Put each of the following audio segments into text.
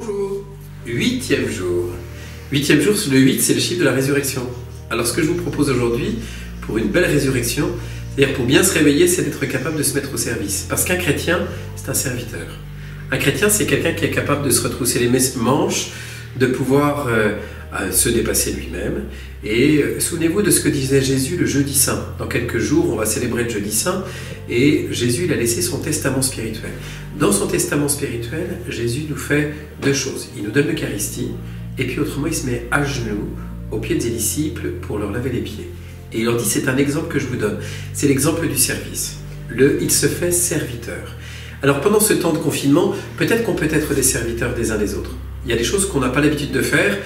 Bonjour. 8e jour. 8e jour, le 8, c'est le chiffre de la résurrection. Alors ce que je vous propose aujourd'hui, pour une belle résurrection, c'est-à-dire pour bien se réveiller, c'est d'être capable de se mettre au service. Parce qu'un chrétien, c'est un serviteur. Un chrétien, c'est quelqu'un qui est capable de se retrousser les manches, de pouvoir se dépasser lui-même. Et souvenez-vous de ce que disait Jésus le jeudi saint. Dans quelques jours, on va célébrer le jeudi saint. Et Jésus, il a laissé son testament spirituel. Dans son testament spirituel, Jésus nous fait deux choses. Il nous donne l'Eucharistie, et puis autrement, il se met à genoux aux pieds des disciples pour leur laver les pieds. Et il leur dit, c'est un exemple que je vous donne. C'est l'exemple du service. Il se fait serviteur. Alors pendant ce temps de confinement, peut-être qu'on peut être des serviteurs des uns des autres. Il y a des choses qu'on n'a pas l'habitude de faire,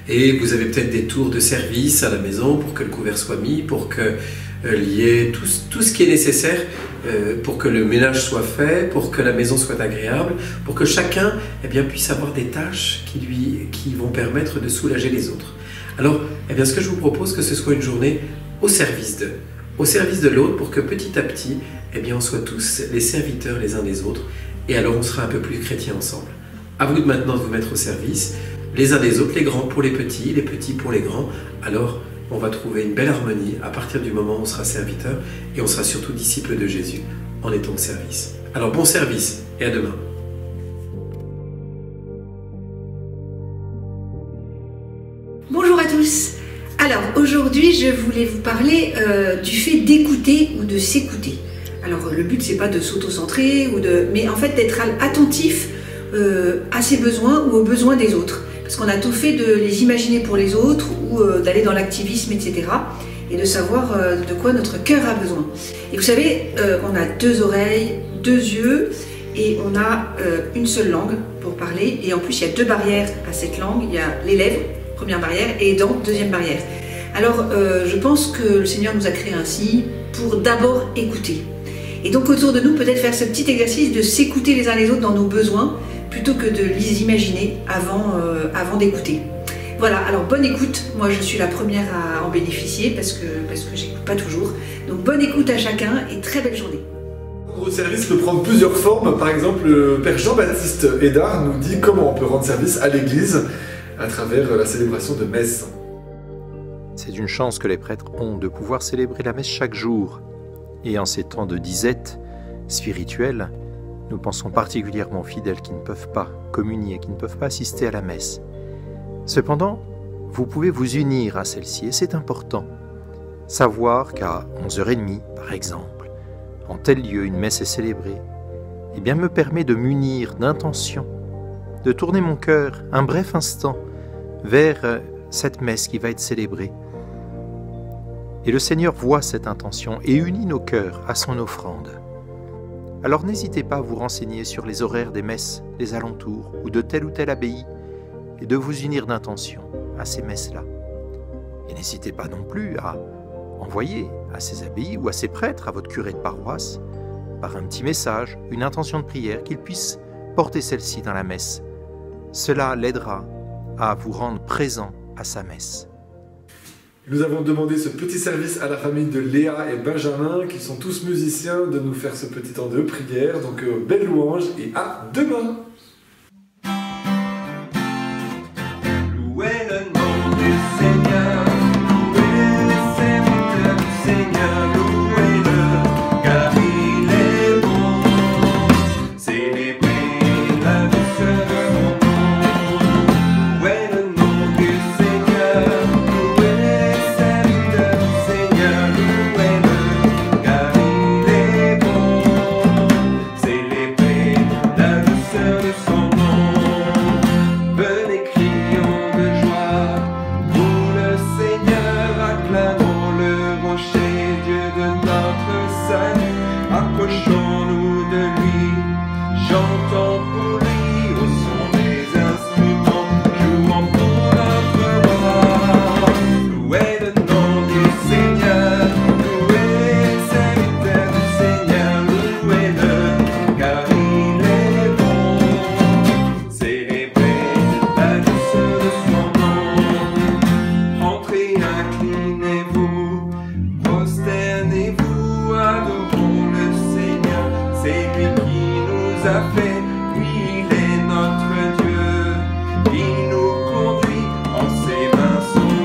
et vous avez peut-être des tours de service à la maison pour que le couvert soit mis, pour qu'il y ait tout ce qui est nécessaire pour que le ménage soit fait, pour que la maison soit agréable, pour que chacun puisse avoir des tâches qui vont permettre de soulager les autres. Alors, ce que je vous propose, que ce soit une journée au service de l'autre, pour que petit à petit, on soit tous les serviteurs les uns des autres, et alors on sera un peu plus chrétiens ensemble. À vous de maintenant de vous mettre au service, les uns des autres, les grands pour les petits pour les grands. Alors, on va trouver une belle harmonie à partir du moment où on sera serviteur, et on sera surtout disciple de Jésus en étant au service. Alors, bon service, et à demain. Bonjour à tous. Alors aujourd'hui je voulais vous parler du fait d'écouter ou de s'écouter. Alors le but c'est pas de s'auto-centrer mais en fait d'être attentif à ses besoins ou aux besoins des autres. Parce qu'on a tout fait de les imaginer pour les autres ou d'aller dans l'activisme, etc. Et de savoir de quoi notre cœur a besoin. Et vous savez, on a deux oreilles, deux yeux et on a une seule langue pour parler. Et en plus il y a deux barrières à cette langue. Il y a les lèvres, première barrière, et les dents, deuxième barrière. Alors je pense que le Seigneur nous a créés ainsi pour d'abord écouter. Et donc autour de nous, peut-être faire ce petit exercice de s'écouter les uns les autres dans nos besoins, plutôt que de les imaginer avant d'écouter. Voilà, alors bonne écoute. Moi je suis la première à en bénéficier parce que j'écoute pas toujours. Donc bonne écoute à chacun et très belle journée. Rendre service peut prendre plusieurs formes. Par exemple, le Père Jean-Baptiste Hédard nous dit comment on peut rendre service à l'Église à travers la célébration de messe. C'est une chance que les prêtres ont de pouvoir célébrer la messe chaque jour. Et en ces temps de disette spirituelle, nous pensons particulièrement aux fidèles qui ne peuvent pas communier, qui ne peuvent pas assister à la messe. Cependant, vous pouvez vous unir à celle-ci, et c'est important. Savoir qu'à 11h30, par exemple, en tel lieu une messe est célébrée, me permet de m'unir d'intention, de tourner mon cœur un bref instant vers cette messe qui va être célébrée. Et le Seigneur voit cette intention et unit nos cœurs à son offrande. Alors n'hésitez pas à vous renseigner sur les horaires des messes, les alentours ou de telle ou telle abbaye et de vous unir d'intention à ces messes-là. Et n'hésitez pas non plus à envoyer à ces abbayes ou à ces prêtres, à votre curé de paroisse, par un petit message, une intention de prière, qu'ils puissent porter celle-ci dans la messe. Cela l'aidera à vous rendre présent à sa messe. Nous avons demandé ce petit service à la famille de Léa et Benjamin, qui sont tous musiciens, de nous faire ce petit temps de prière. Donc belle louange et à demain! Approchons-nous de lui, chantons pour lui au son des instruments, jouons pour notre roi. Louez le nom du Seigneur, louez les serviteurs du Seigneur, louez-le, car il est bon. Célébrez la douceur de son nom, entrez, inclinez-vous, prosternez-vous, adorons le Seigneur, c'est lui qui nous a fait, lui il est notre Dieu. son